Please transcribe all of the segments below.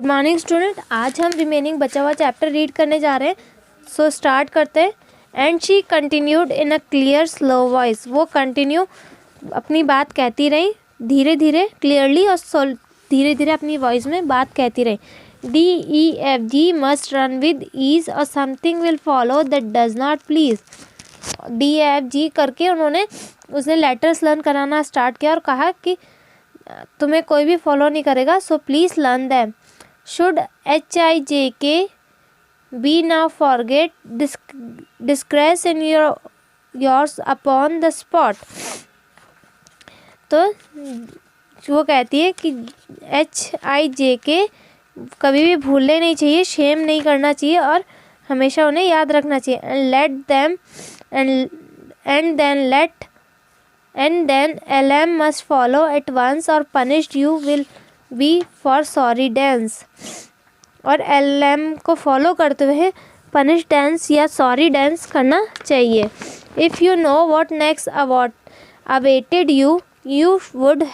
Good morning student, आज हम remaining बचा हुआ चैप्टर रीड करने जा रहे हैं। सो स्टार्ट करते हैं। And she continued in a clear slow voice. वो कंटिन्यू अपनी बात कहती रही, धीरे धीरे, क्लियरली और धीरे धीरे अपनी वॉइस में बात कहती रही। DEFG must run with ease और something will follow that does not please. DEFG करके उसने लेटर्स लर्न कराना स्टार्ट किया और कहा कि तुम्हें कोई भी फॉलो नहीं करेगा, so please learn them. Should HIJK be now forget disgrace in yours upon the spot. तो वो कहती है कि HIJK कभी भी भूलने नहीं चाहिए, शेम नहीं करना चाहिए और हमेशा उन्हें याद रखना चाहिए। And then LM must follow at once or punished you will be for sorry dance। और LM को फॉलो करते हुए पनिश डांस या सॉरी डांस करना चाहिए। If you know what next awaited you, you would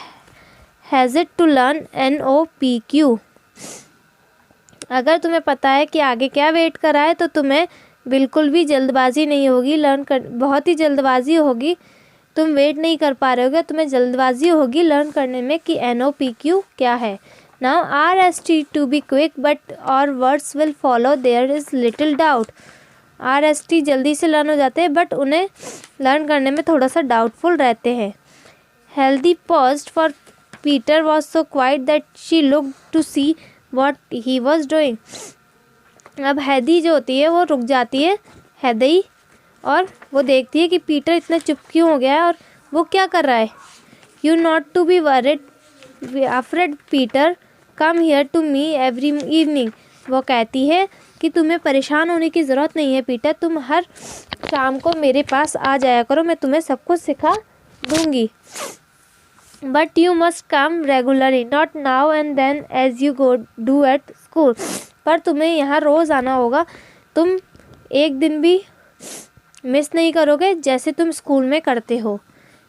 hesitate to learn NOPQ। अगर तुम्हें पता है कि आगे क्या वेट करा है तो तुम्हें बिल्कुल भी जल्दबाजी नहीं होगी, बहुत ही जल्दबाजी होगी, तुम वेट नहीं कर पा रहे होगे, तुम्हें जल्दबाजी होगी लर्न करने में कि NOPQ क्या है। Now RST to be quick but और words will follow, there is little doubt. RST जल्दी से लर्न हो जाते हैं बट उन्हें लर्न करने में थोड़ा सा डाउटफुल रहते हैं। Heidi paused for Peter was so quiet that she look to see what he was doing. अब हैदी जो होती है वो रुक जाती है, हैदई, और वो देखती है कि पीटर इतना चुप क्यों हो गया है और वो क्या कर रहा है। You not to be worried afraid Peter, come here to me every evening. वो कहती है कि तुम्हें परेशान होने की ज़रूरत नहीं है पीटर, तुम हर शाम को मेरे पास आ जाया करो, मैं तुम्हें सब कुछ सिखा दूँगी। But you must come regularly, not now and then as you go do at school. पर तुम्हें यहाँ रोज़ आना होगा, तुम एक दिन भी मिस नहीं करोगे जैसे तुम स्कूल में करते हो।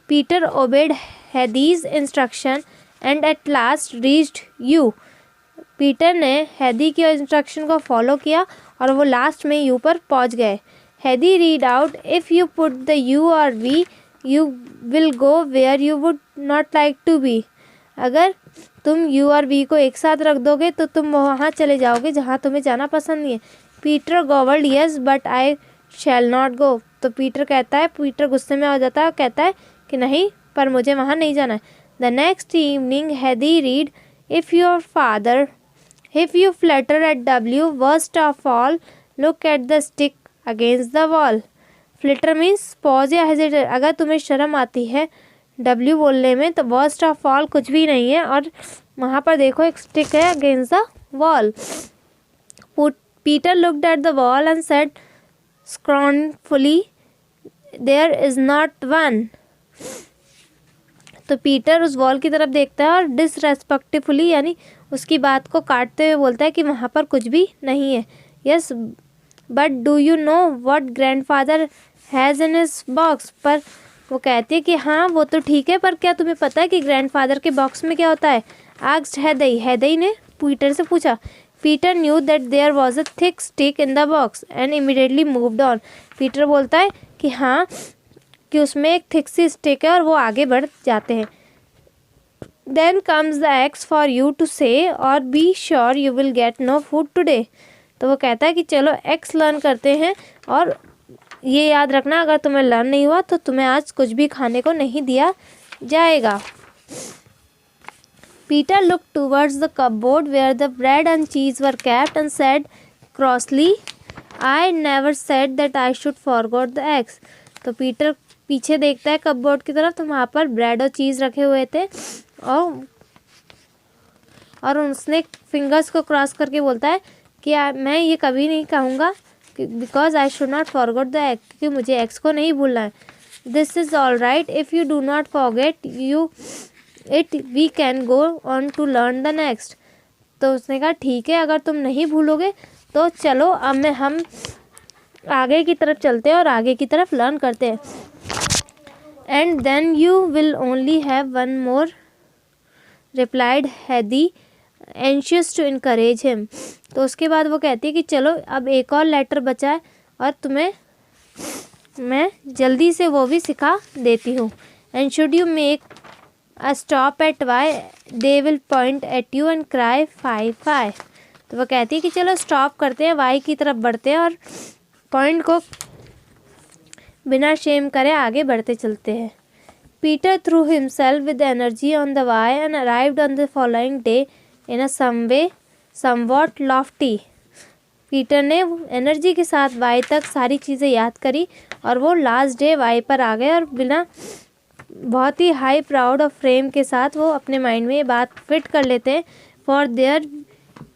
Peter obeyed Heidi's instruction and at last reached U. Peter ने हैदी की इंस्ट्रक्शन को फॉलो किया और वो लास्ट में यू पर पहुंच गए। Heidi read out, if you put the U और V you will go where you would not like to be. अगर तुम यू और वी को एक साथ रख दोगे तो तुम वहाँ चले जाओगे जहाँ तुम्हें जाना पसंद नहीं है। Peter growled yes but I shall not go. तो पीटर गुस्से में आ जाता है और कहता है कि नहीं, पर मुझे वहाँ नहीं जाना है। The next evening Heidi read, if you flutter at W, worst of all look at the stick against the wall. Flitter means pause या हेजिटेट। अगर तुम्हें शर्म आती है W बोलने में तो वर्स्ट ऑफ ऑल कुछ भी नहीं है और वहाँ पर देखो एक स्टिक है against the wall. Peter looked at the wall and said scornfully, there is not one। तो पीटर उस वॉल की तरफ देखता है और डिसरेस्पेक्टफुली यानी उसकी बात को काटते हुए बोलता है कि वहाँ पर कुछ भी नहीं है। Yes but do you know what grandfather has in his box. पर वो कहती है कि हाँ वो तो ठीक है, पर क्या तुम्हें पता है कि ग्रैंडफादर के बॉक्स में क्या होता है। आस्क्ड हैदई ने पीटर से पूछा। Peter knew that there was a thick stick in the box and immediately moved on. Peter बोलता है कि हाँ कि उसमें एक थिक सी स्टिक है और वो आगे बढ़ जाते हैं। Then comes the X for you to say or be sure you will get no food today. तो वो कहता है कि चलो एक्स लर्न करते हैं और ये याद रखना अगर तुम्हें लर्न नहीं हुआ तो तुम्हें आज कुछ भी खाने को नहीं दिया जाएगा। Peter looked towards the cupboard where the bread and cheese were kept and said crossly, I never said that I should forget the eggs। तो पीटर पीछे देखता है कपबोर्ड की तरफ, तो वहाँ पर ब्रेड और चीज़ रखे हुए थे और उसने फिंगर्स को क्रॉस करके बोलता है कि मैं ये कभी नहीं कहूँगा because I should not forget the egg, क्योंकि मुझे एग्स को नहीं भूलना है। This is all right if you do not forget you it we can go on to learn the next. तो उसने कहा ठीक है, अगर तुम नहीं भूलोगे तो चलो अब हम आगे की तरफ चलते हैं और आगे की तरफ लर्न करते हैं। And then you will only have one more, replied Heidi anxious to encourage him. तो उसके बाद वो कहती है कि चलो अब एक और लेटर बचा है और तुम्हें मैं जल्दी से वो भी सिखा देती हूँ। And should you make a stop at Y they will point at you and cry fie fie. तो वो कहती है कि चलो स्टॉप करते हैं, वाई की तरफ बढ़ते हैं और पॉइंट को बिना शेम करे आगे बढ़ते चलते हैं। Peter threw himself with energy on the Y and arrived on the following day in a some way somewhat lofty. Peter ने एनर्जी के साथ वाई तक सारी चीज़ें याद करी और वो लास्ट डे वाई पर आ गए और बिना बहुत ही हाई प्राउड ऑफ फ्रेम के साथ वो अपने माइंड में ये बात फिट कर लेते हैं। For there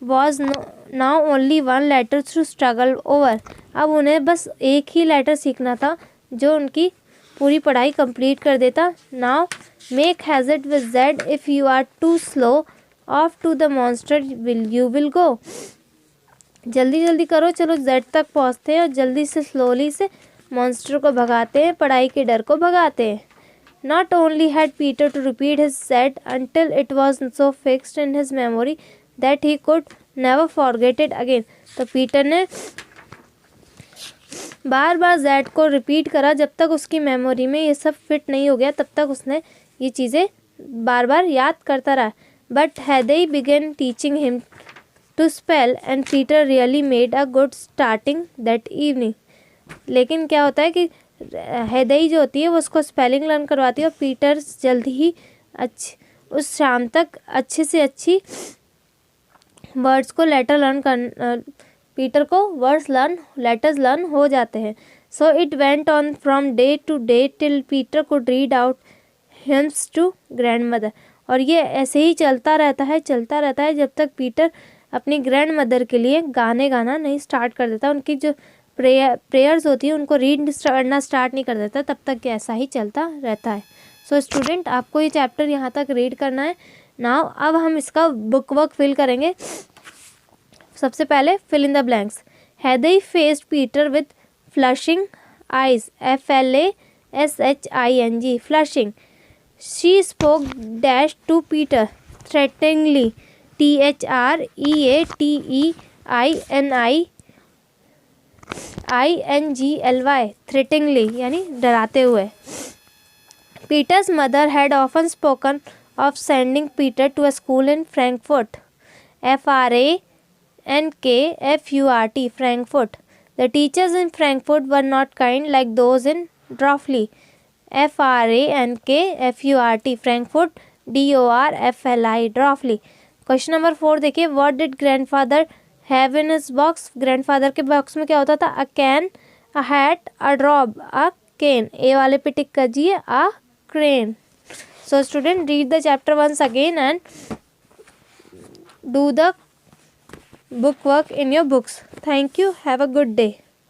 was now only one letter to struggle over. अब उन्हें बस एक ही लेटर सीखना था जो उनकी पूरी पढ़ाई कंप्लीट कर देता। Now make hazard with Z if you are too slow off to the monster you will go. जल्दी जल्दी करो, चलो जेड तक पहुंचते हैं और जल्दी से स्लोली से मॉन्स्टर को भगाते हैं, पढ़ाई के डर को भगाते हैं। Not only had Peter to repeat his Z until it was so fixed in his memory that he could never forget it again. तो पीटर ने बार बार जेड को रिपीट करा जब तक उसकी मेमोरी में ये सब फिट नहीं हो गया, तब तक उसने ये चीज़ें बार बार याद करता रहा। But Heidi began teaching him to spell and Peter really made a good starting that evening. लेकिन क्या होता है कि हैदई जो होती है वो उसको स्पेलिंग लर्न करवाती है और पीटर जल्दी ही उस शाम तक अच्छे से अच्छी वर्ड्स को लेटर लर्न कर पीटर को लेटर्स लर्न हो जाते हैं। So it went on from day to day till Peter could read out hymns to grandmother. और ये ऐसे ही चलता रहता है जब तक पीटर अपनी ग्रैंड मदर के लिए गाने गाना नहीं स्टार्ट कर देता, उनकी जो प्रेयर्स होती है उनको रीड करना स्टार्ट नहीं कर देता, तब तक ऐसा ही चलता रहता है। सो स्टूडेंट, आपको ये चैप्टर यहाँ तक रीड करना है। नाउ अब हम इसका बुक वर्क फिल करेंगे। सबसे पहले fill in the blanks. Heidi faced Peter with flashing eyes, FLASHING, flashing. She spoke dash to Peter threateningly, THREATENINGLY, threateningly यानी डराते हुए। Peter's mother had often spoken of sending Peter to a school in Frankfurt, FRANKFURT, Frankfurt. The teachers in Frankfurt were not kind like those in Dorfli, FRANKFURT, Frankfurt, DORFLI, Dorfli. Question number 4 देखिए, what did grandfather have in his box. Grandfather के box में क्या होता था? A can, a hat, a drop, a cane. A वाले पे tick कीजिए, a crane. So student, read the chapter once again and do the book work in your books. Thank you. Have a good day.